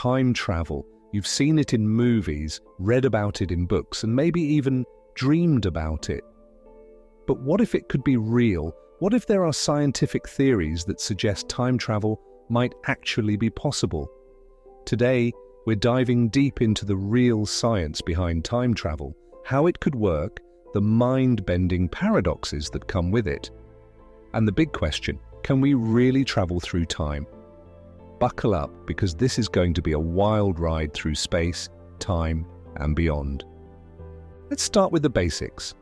time travel. You've seen it in movies, read about it in books, and maybe even dreamed about it. But what if it could be real? What if there are scientific theories that suggest time travel might actually be possible? Today, we're diving deep into the real science behind time travel, how it could work, the mind-bending paradoxes that come with it. And the big question, can we really travel through time? Buckle up, because this is going to be a wild ride through space, time, and beyond. Let's start with the basics.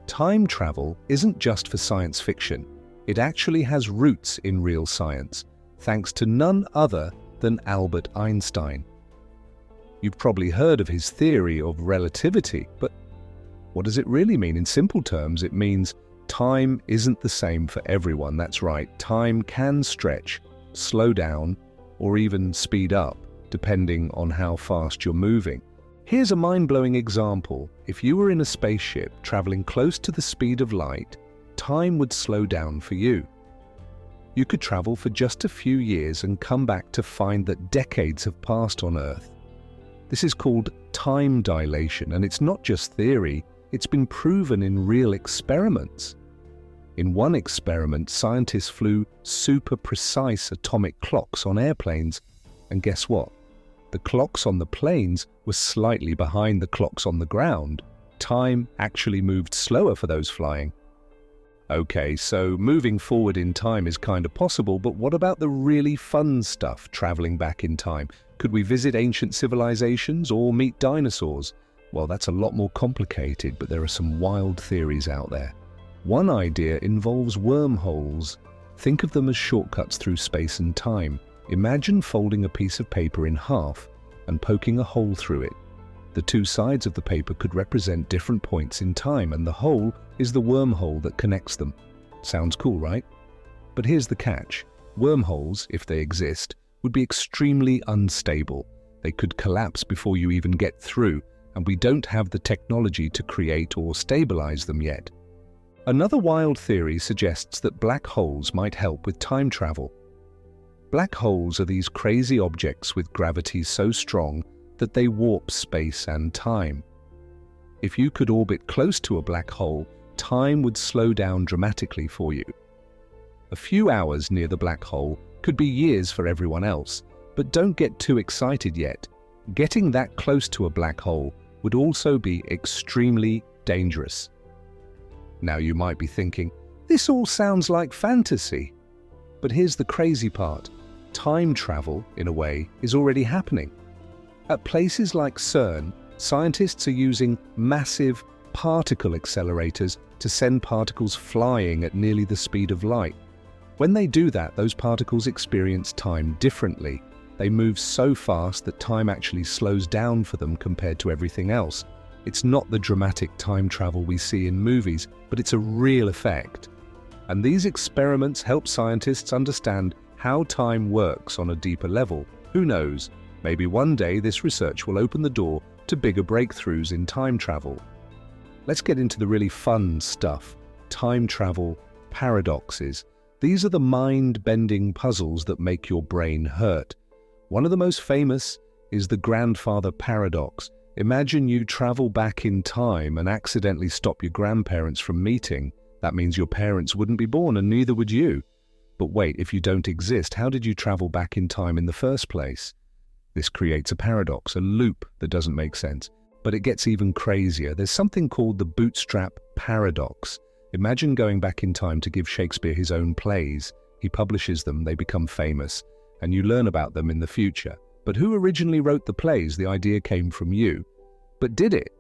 Time travel isn't just for science fiction. It actually has roots in real science, thanks to none other than Albert Einstein. You've probably heard of his theory of relativity, but what does it really mean? In simple terms, it means time isn't the same for everyone. That's right, time can stretch, slow down, or even speed up, depending on how fast you're moving. Here's a mind-blowing example. If you were in a spaceship traveling close to the speed of light, time would slow down for you. You could travel for just a few years and come back to find that decades have passed on Earth. This is called time dilation, and it's not just theory, it's been proven in real experiments. In one experiment, scientists flew super precise atomic clocks on airplanes, and guess what? The clocks on the planes were slightly behind the clocks on the ground. Time actually moved slower for those flying. Okay, so moving forward in time is kind of possible, but what about the really fun stuff, traveling back in time? Could we visit ancient civilizations or meet dinosaurs? Well, that's a lot more complicated, but there are some wild theories out there. One idea involves wormholes. Think of them as shortcuts through space and time. Imagine folding a piece of paper in half and poking a hole through it. The two sides of the paper could represent different points in time, and the hole is the wormhole that connects them. Sounds cool, right? But here's the catch. Wormholes, if they exist, would be extremely unstable. They could collapse before you even get through, and we don't have the technology to create or stabilize them yet. Another wild theory suggests that black holes might help with time travel. Black holes are these crazy objects with gravity so strong that they warp space and time. If you could orbit close to a black hole, time would slow down dramatically for you. A few hours near the black hole could be years for everyone else, but don't get too excited yet. Getting that close to a black hole would also be extremely dangerous. Now you might be thinking, this all sounds like fantasy. But here's the crazy part. Time travel, in a way, is already happening. At places like CERN, scientists are using massive particle accelerators to send particles flying at nearly the speed of light. When they do that, those particles experience time differently. They move so fast that time actually slows down for them compared to everything else. It's not the dramatic time travel we see in movies, but it's a real effect. And these experiments help scientists understand how time works on a deeper level. Who knows, maybe one day this research will open the door to bigger breakthroughs in time travel. Let's get into the really fun stuff. Time travel paradoxes. These are the mind-bending puzzles that make your brain hurt. One of the most famous is the grandfather paradox. Imagine you travel back in time and accidentally stop your grandparents from meeting. That means your parents wouldn't be born, and neither would you. But wait, if you don't exist, how did you travel back in time in the first place? This creates a paradox, a loop that doesn't make sense. But it gets even crazier. There's something called the bootstrap paradox. Imagine going back in time to give Shakespeare his own plays. He publishes them, they become famous, and you learn about them in the future. But who originally wrote the plays? The idea came from you. But did it?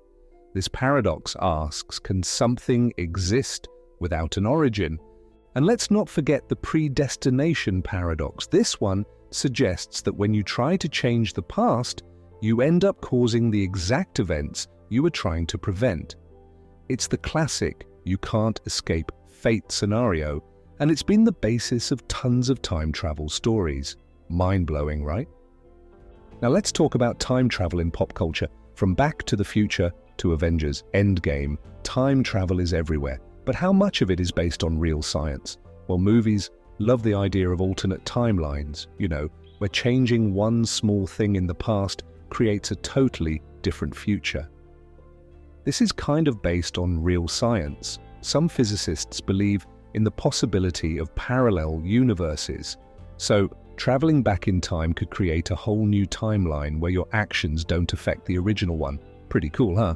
This paradox asks, can something exist without an origin? And let's not forget the predestination paradox. This one suggests that when you try to change the past, you end up causing the exact events you were trying to prevent. It's the classic you can't escape fate scenario, and it's been the basis of tons of time travel stories. Mind-blowing, right? Now let's talk about time travel in pop culture. From Back to the Future to Avengers Endgame, time travel is everywhere. But how much of it is based on real science? Well, movies love the idea of alternate timelines, where changing one small thing in the past creates a totally different future. This is kind of based on real science. Some physicists believe in the possibility of parallel universes. So, traveling back in time could create a whole new timeline where your actions don't affect the original one. Pretty cool, huh?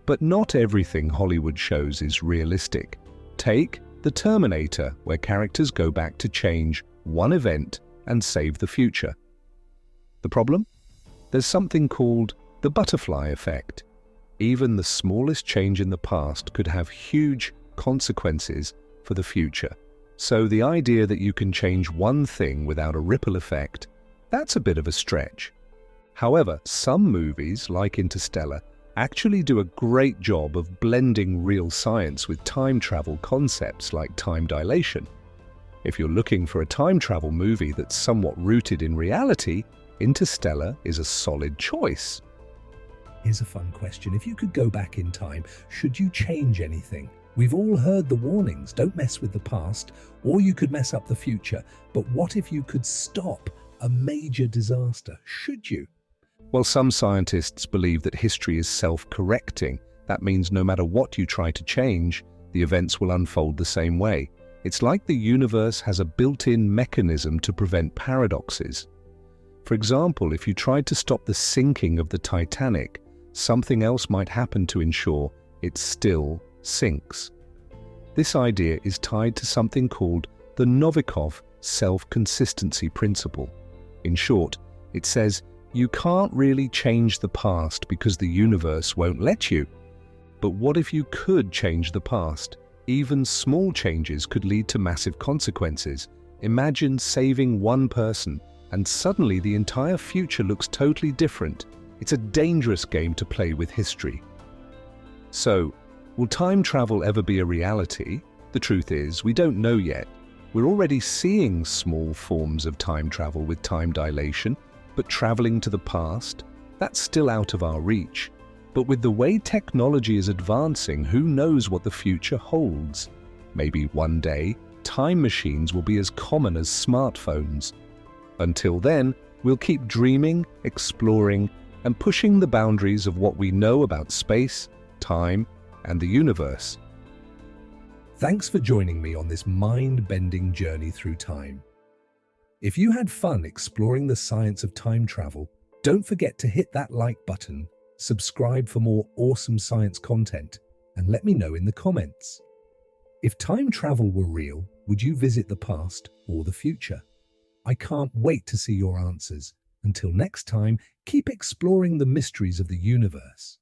But not everything Hollywood shows is realistic. Take The Terminator, where characters go back to change one event and save the future. The problem? There's something called the butterfly effect. Even the smallest change in the past could have huge consequences for the future. So the idea that you can change one thing without a ripple effect, that's a bit of a stretch. However, some movies, like Interstellar, actually do a great job of blending real science with time travel concepts like time dilation. If you're looking for a time travel movie that's somewhat rooted in reality, Interstellar is a solid choice. Here's a fun question. If you could go back in time, should you change anything? We've all heard the warnings, don't mess with the past, or you could mess up the future. But what if you could stop a major disaster? Should you? Well, some scientists believe that history is self-correcting. That means no matter what you try to change, the events will unfold the same way. It's like the universe has a built-in mechanism to prevent paradoxes. For example, if you tried to stop the sinking of the Titanic, something else might happen to ensure it still sinks. This idea is tied to something called the Novikov self-consistency principle. In short, it says you can't really change the past because the universe won't let you. But what if you could change the past? Even small changes could lead to massive consequences. Imagine saving one person, and suddenly the entire future looks totally different. It's a dangerous game to play with history. So, will time travel ever be a reality? The truth is, we don't know yet. We're already seeing small forms of time travel with time dilation, but traveling to the past, that's still out of our reach. But with the way technology is advancing, who knows what the future holds? Maybe one day, time machines will be as common as smartphones. Until then, we'll keep dreaming, exploring, and pushing the boundaries of what we know about space, time, and the universe. Thanks for joining me on this mind-bending journey through time. If you had fun exploring the science of time travel, don't forget to hit that like button, subscribe for more awesome science content, and let me know in the comments. If time travel were real, would you visit the past or the future? I can't wait to see your answers. Until next time, keep exploring the mysteries of the universe.